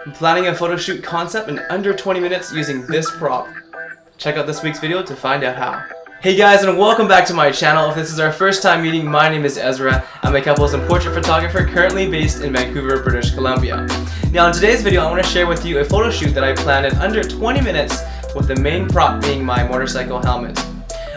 I'm planning a photo shoot concept in under 20 minutes using this prop. Check out this week's video to find out how. Hey guys, and welcome back to my channel. If this is our first time meeting, my name is Ezra. I'm a couples and portrait photographer currently based in Vancouver, British Columbia. Now in today's video, I want to share with you a photo shoot that I planned in under 20 minutes with the main prop being my motorcycle helmet.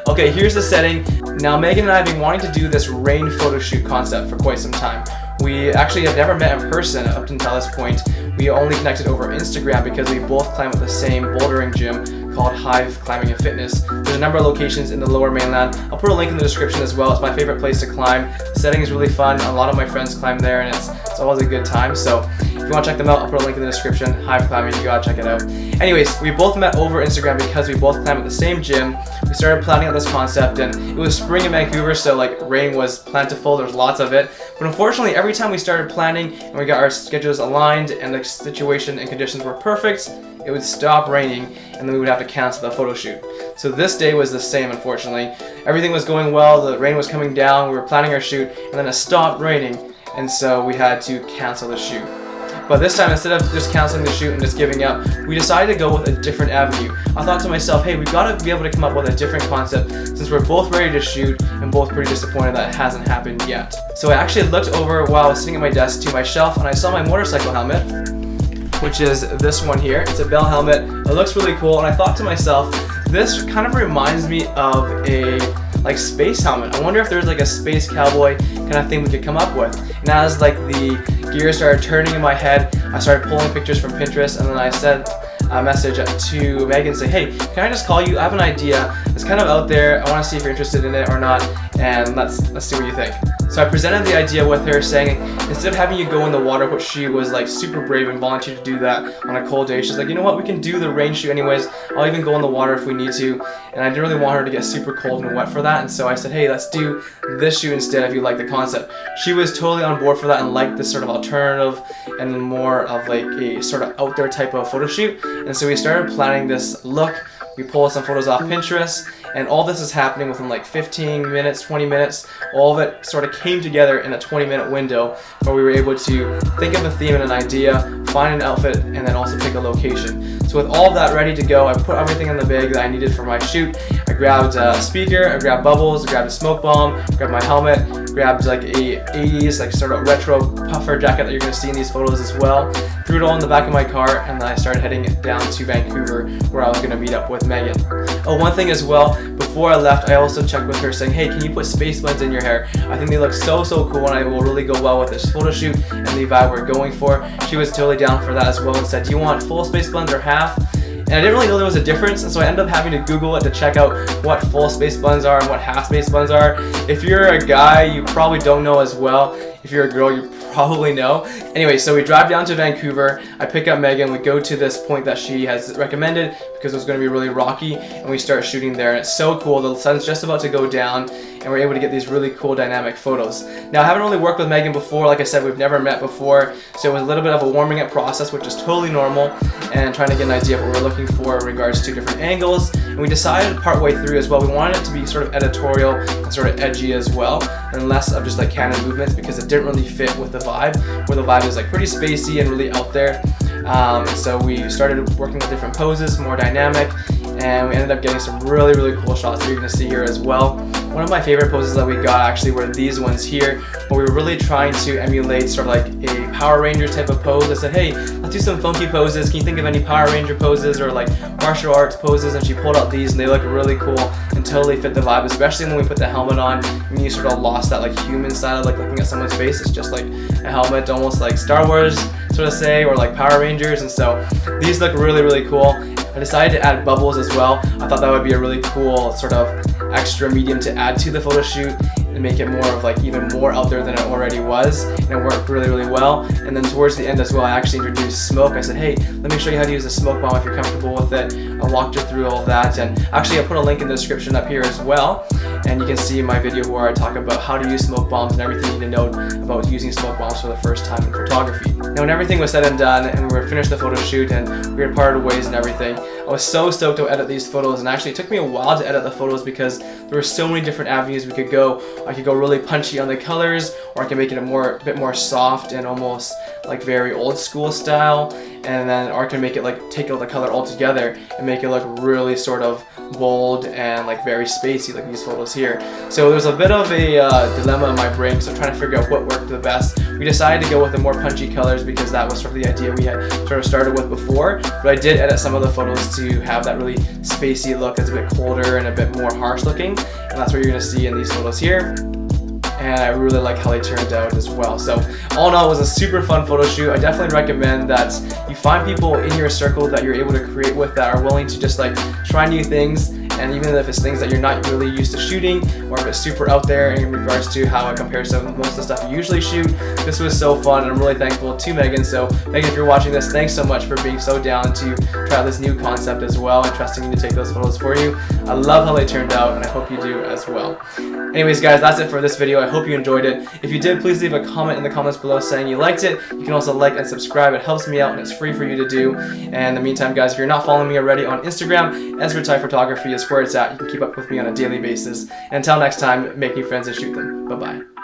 Okay, here's the setting. Now Megan and I have been wanting to do this rain photo shoot concept for quite some time. We actually have never met in person up until this point. We only connected over Instagram because we both climb at the same bouldering gym called Hive Climbing and Fitness. There's a number of locations in the lower mainland. I'll put a link in the description as well. It's my favorite place to climb. The setting is really fun. A lot of my friends climb there and it's always a good time. So if you want to check them out, I'll put a link in the description. Hive Climbing, you gotta check it out. Anyways, we both met over Instagram because we both climb at the same gym. We started planning out this concept and it was spring in Vancouver, so like rain was plentiful, there was lots of it. But unfortunately, every time we started planning and we got our schedules aligned and the situation and conditions were perfect, it would stop raining and then we would have to cancel the photo shoot. So this day was the same, unfortunately. Everything was going well, the rain was coming down, we were planning our shoot, and then it stopped raining, and so we had to cancel the shoot. But this time, instead of just canceling the shoot and just giving up, we decided to go with a different avenue. I thought to myself, hey, we've got to be able to come up with a different concept since we're both ready to shoot and both pretty disappointed that it hasn't happened yet. So I actually looked over while I was sitting at my desk to my shelf and I saw my motorcycle helmet, which is this one here. It's a Bell helmet. It looks really cool, and I thought to myself, this kind of reminds me of a space helmet. I wonder if there's like a space cowboy kind of thing we could come up with. And as like the gears started turning in my head, I started pulling pictures from Pinterest, and then I sent a message to Megan saying, hey, can I just call you? I have an idea. It's kind of out there. I want to see if you're interested in it or not, and let's see what you think. So I presented the idea with her, saying instead of having you go in the water, which she was like super brave and volunteered to do that on a cold day, she's like, you know what, we can do the rain shoot anyways. I'll even go in the water if we need to. And I didn't really want her to get super cold and wet for that, and so I said, hey, let's do this shoot instead if you like the concept. She was totally on board for that and liked this sort of alternative and more of like a sort of out there type of photo shoot. And so we started planning this look. We pulled some photos off Pinterest, and all this is happening within like 15 minutes, 20 minutes. All of it sort of came together in a 20-minute window where we were able to think of a theme and an idea, find an outfit, and then also pick a location. So with all of that ready to go, I put everything in the bag that I needed for my shoot. I grabbed a speaker, I grabbed bubbles, I grabbed a smoke bomb, grabbed my helmet, grabbed like a 80s like sort of retro puffer jacket that you're going to see in these photos as well. Threw it all in the back of my car, and then I started heading down to Vancouver where I was going to meet up with Megan. Oh, one thing as well, before I left, I also checked with her saying, hey, can you put space buns in your hair? I think they look so cool and I will really go well with this photo shoot and the vibe we're going for. She was totally down for that as well and said, do you want full space buns or half? And I didn't really know there was a difference, and so I ended up having to Google it to check out what full space buns are and what half space buns are. If you're a guy, you probably don't know as well. If you're a girl, you probably know. Anyway, so we drive down to Vancouver, I pick up Megan, we go to this point that she has recommended because it was going to be really rocky, and we start shooting there, and it's so cool. The sun's just about to go down and we're able to get these really cool dynamic photos. Now I haven't really worked with Megan before, like I said, we've never met before, so it was a little bit of a warming up process, which is totally normal, and trying to get an idea of what we're looking for in regards to different angles. And we decided partway through as well, we wanted it to be sort of editorial and sort of edgy as well, and less of just like Canon movements because it didn't really fit with the vibe, where the vibe is like pretty spacey and really out there. So we started working with different poses, more dynamic, and we ended up getting some really cool shots that you're going to see here as well. One of my favorite poses that we got actually were these ones here, where we were really trying to emulate sort of like a Power Ranger type of pose. I said, hey, let's do some funky poses. Can you think of any Power Ranger poses or like martial arts poses? And she pulled out these and they look really cool and totally fit the vibe, especially when we put the helmet on and you sort of lost that like human side of like looking at someone's face. It's just like a helmet, almost like Star Wars sort of say, or like Power Rangers. And so these look really cool. I decided to add bubbles as well. I thought that would be a really cool sort of extra medium to add to the photo shoot and make it more of like even more out there than it already was, and it worked really well. And then towards the end as well, I actually introduced smoke. I said, hey, let me show you how to use a smoke bomb if you're comfortable with it. I walked her through all of that, and actually I put a link in the description up here as well, and you can see my video where I talk about how to use smoke bombs and everything you need to know about using smoke bombs for the first time in photography. Now when everything was said and done and we were finished the photo shoot and we had parted ways and everything, I was so stoked to edit these photos, and actually it took me a while to edit the photos because there were so many different avenues we could go. I could go really punchy on the colors, or I can make it a bit more soft and almost like very old school style, and then or I can make it like take out the color altogether and make it look really sort of bold and like very spacey, like these photos here. So there's a bit of a dilemma in my brain, so I'm trying to figure out what worked the best. We decided to go with the more punchy colors because that was sort of the idea we had sort of started with before, but I did edit some of the photos to have that really spacey look. It's a bit colder and a bit more harsh looking, and that's what you're going to see in these photos here. And I really like how they turned out as well. So all in all, it was a super fun photo shoot. I definitely recommend that you find people in your circle that you're able to create with that are willing to just like try new things, and even if it's things that you're not really used to shooting, or if it's super out there in regards to how it compares to most of the stuff you usually shoot. This was so fun, and I'm really thankful to Megan. So Megan, if you're watching this, thanks so much for being so down to try out this new concept as well and trusting me to take those photos for you. I love how they turned out, and I hope you do as well. Anyways guys, that's it for this video. I hope you enjoyed it. If you did, please leave a comment in the comments below saying you liked it. You can also like and subscribe. It helps me out and it's free for you to do. And in the meantime guys, if you're not following me already on Instagram, Ezra Ty Photography is where it's at. You can keep up with me on a daily basis. And until next time, make new friends and shoot them. Bye bye.